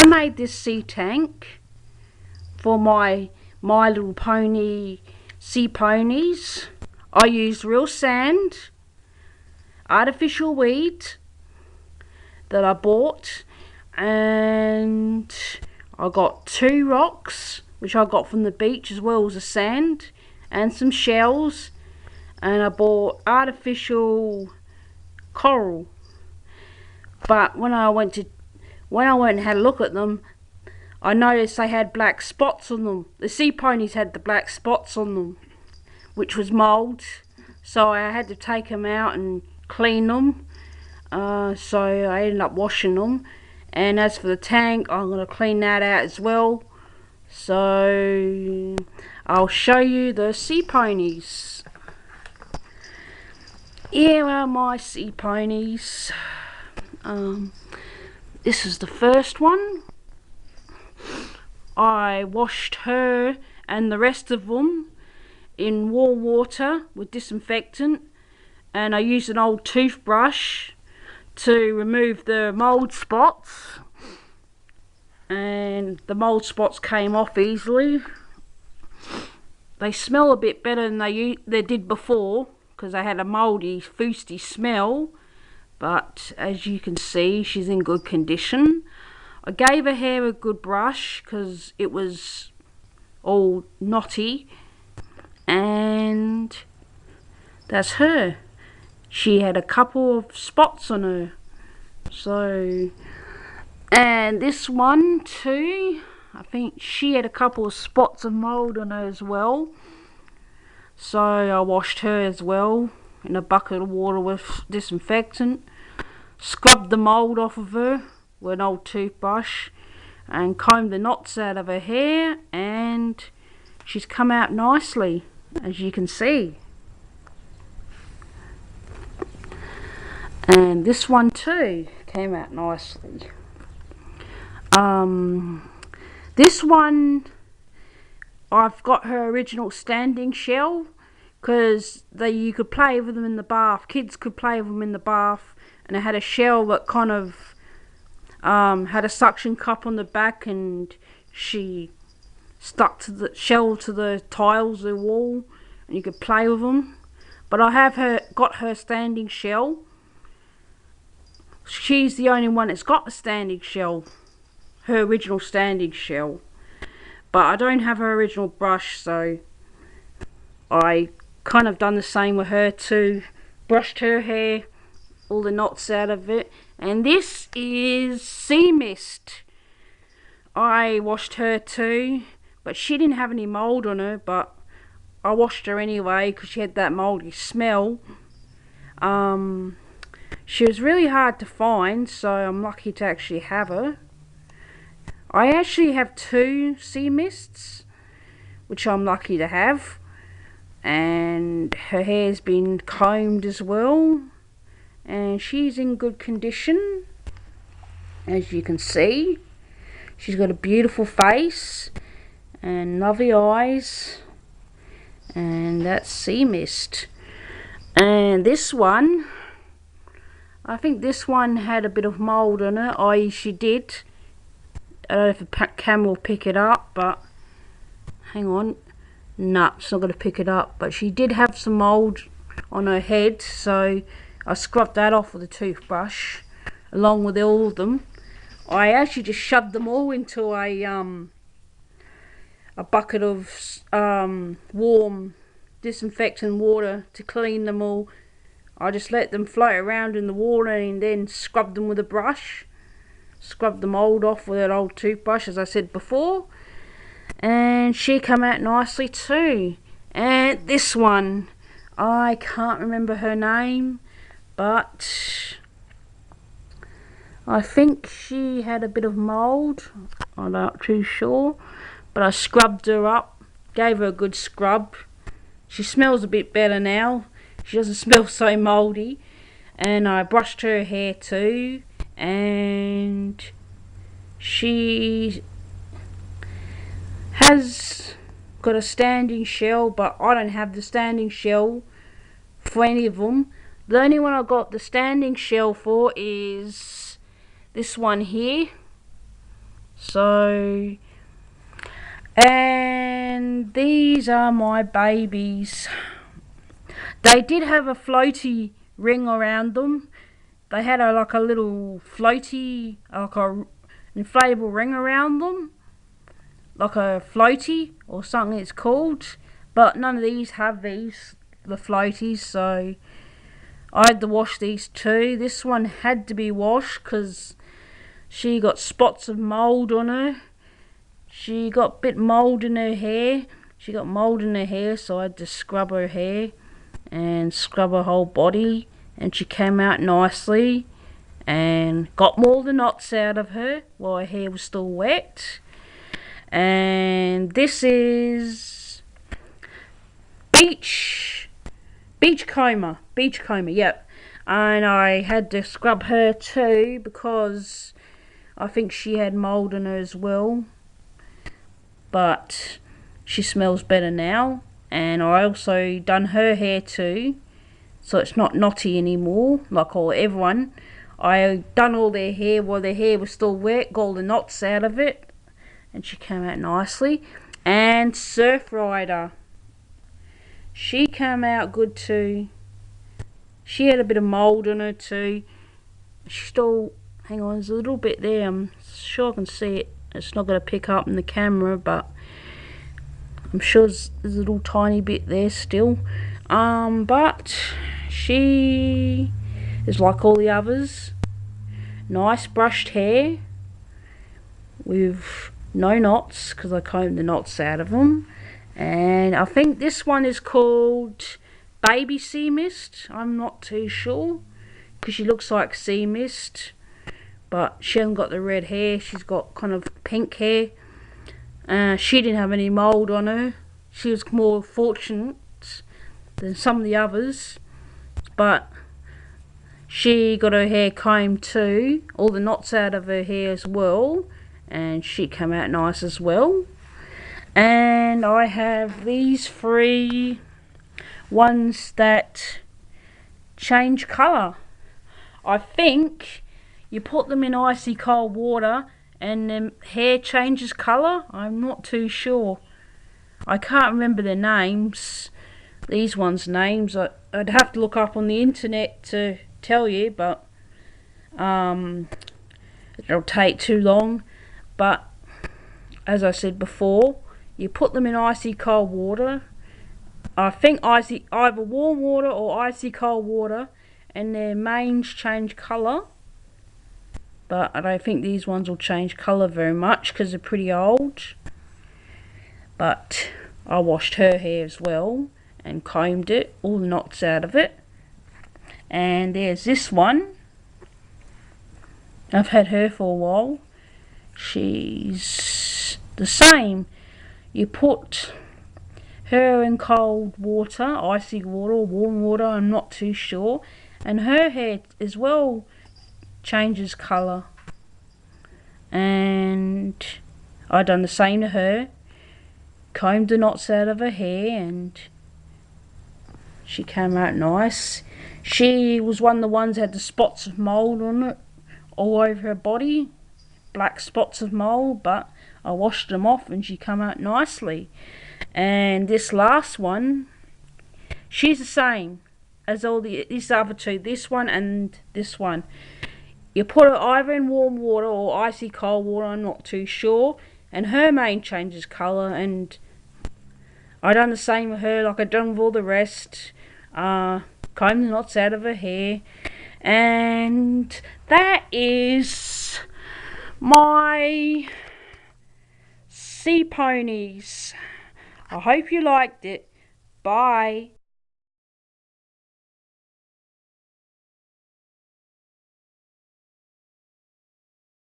I made this sea tank for my Little Pony sea ponies. I used real sand, artificial weed that I bought, and I got 2 rocks which I got from the beach, as well as the sand and some shells, and I bought artificial coral. But when I went and had a look at them, I noticed they had black spots on them. The sea ponies had the black spots on them, which was mould. So I had to take them out and clean them. So I ended up washing them. And as for the tank, I'm going to clean that out as well. So I'll show you the sea ponies. Here are my sea ponies. This is the first one. I washed her and the rest of them in warm water with disinfectant, and I used an old toothbrush to remove the mould spots, and the mould spots came off easily. They smell a bit better than they did before, because they had a mouldy, foosty smell, but as you can see, she's in good condition. I gave her hair a good brush because it was all knotty, and that's her. She had a couple of spots on her. So, and this one too, I think she had a couple of spots of mould on her as well. So I washed her as well in a bucket of water with disinfectant, scrubbed the mould off of her with an old toothbrush, and combed the knots out of her hair, and she's come out nicely, as you can see. And this one too came out nicely. This one, I've got her original standing shell, because you could play with them in the bath. Kids could play with them in the bath, and it had a shell that kind of had a suction cup on the back, and she stuck to the shell to the tiles, the wall, and you could play with them. But I have got her standing shell. She's the only one that's got the standing shell, her original standing shell. But I don't have her original brush, so I kind of done the same with her too. Brushed her hair, all the knots out of it. And this is Sea Mist. I washed her too, but she didn't have any mould on her, but I washed her anyway because she had that mouldy smell. She was really hard to find, so I'm lucky to actually have her. I actually have 2 Sea Mists, which I'm lucky to have, and her hair's been combed as well, and she's in good condition, as you can see. She's got a beautiful face and lovely eyes, and that's Sea Mist. And this one, I think this one had a bit of mould on her, i.e. she did. I don't know if the camera will pick it up, but hang on. No, it's not going to pick it up, but she did have some mould on her head, so I scrubbed that off with a toothbrush along with all of them. I actually just shoved them all into a bucket of warm disinfectant water to clean them all. I just let them float around in the water and then scrubbed them with a brush. Scrubbed the mould off with that old toothbrush, as I said before. And she came out nicely too. And this one, I can't remember her name, but I think she had a bit of mould. I'm not too sure, but I scrubbed her up, gave her a good scrub. She smells a bit better now. She doesn't smell so mouldy. And I brushed her hair too, and she has got a standing shell, but I don't have the standing shell for any of them. The only one I got the standing shell for is this one here. So, and these are my babies. They did have a floaty ring around them. They had like a little floaty, like a inflatable ring around them, like a floaty or something it's called. But none of these have the floaties, so I had to wash these too. This one had to be washed because she got spots of mould on her. She got a bit mould in her hair. So I had to scrub her hair and scrub her whole body, and she came out nicely and got all the knots out of her while her hair was still wet. And this is Beachcomber, yep. And I had to scrub her too because I think she had mould in her as well. But she smells better now. And I also done her hair too, so it's not knotty anymore like all everyone. I done all their hair while their hair was still wet, got all the knots out of it, and she came out nicely. And Surf Rider, she came out good too. She had a bit of mould on her too. She still, hang on, there's a little bit there. I'm sure I can see it. It's not going to pick up in the camera, but I'm sure there's a little tiny bit there still. But she is like all the others. Nice brushed hair with no knots because I combed the knots out of them. And I think this one is called Baby Sea Mist. I'm not too sure because she looks like sea mist, but she hasn't got the red hair. She's got kind of pink hair. She didn't have any mould on her. She was more fortunate than some of the others, but she got her hair combed too, all the knots out of her hair as well, and she came out nice as well. And I have these 3 ones that change colour. I think you put them in icy cold water and the hair changes colour. I'm not too sure. I can't remember their names. These ones' names. I'd have to look up on the internet to tell you, but it'll take too long. But as I said before, you put them in icy cold water. I think either warm water or icy cold water, and their manes change colour. But I don't think these ones will change colour very much because they're pretty old. But I washed her hair as well and combed it, all the knots out of it. And there's this one. I've had her for a while. She's the same. You put her in cold water, icy water or warm water, I'm not too sure. And her hair as well changes colour. And I done the same to her. Combed the knots out of her hair and she came out nice. She was one of the ones that had the spots of mould on it all over her body. Black spots of mould, but I washed them off and she came out nicely. And this last one, she's the same as all these other 2, this one and this one. You put her either in warm water or icy cold water, I'm not too sure, and her mane changes colour. And I done the same with her like I done with all the rest. Combed the knots out of her hair. And that is my sea ponies. I hope you liked it. Bye.